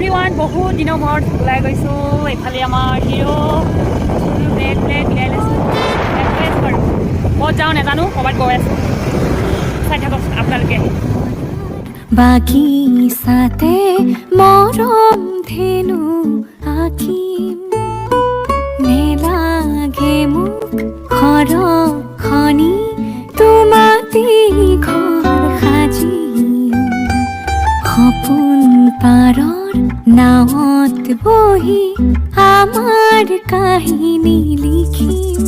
everyone বহুত দিনৰ মূৰত ওলাই গৈছোঁ এইফালে আমাৰ হিৰ' বেগ মিলাই লৈছোঁ গৈ আছোঁ বাৰু ক'ত যাওঁ নাজানো ক'ৰবাত গৈ আছোঁ চাই থাকক আপোনালোকে বাগিচাতে মৰম ধেনু আঁকিম নেলাগে মোক খৰখনি তোমাতে ঘৰ সাজিম সপোন পাৰৰ নাৱত বহি আমাৰ কাহিনী লিখিম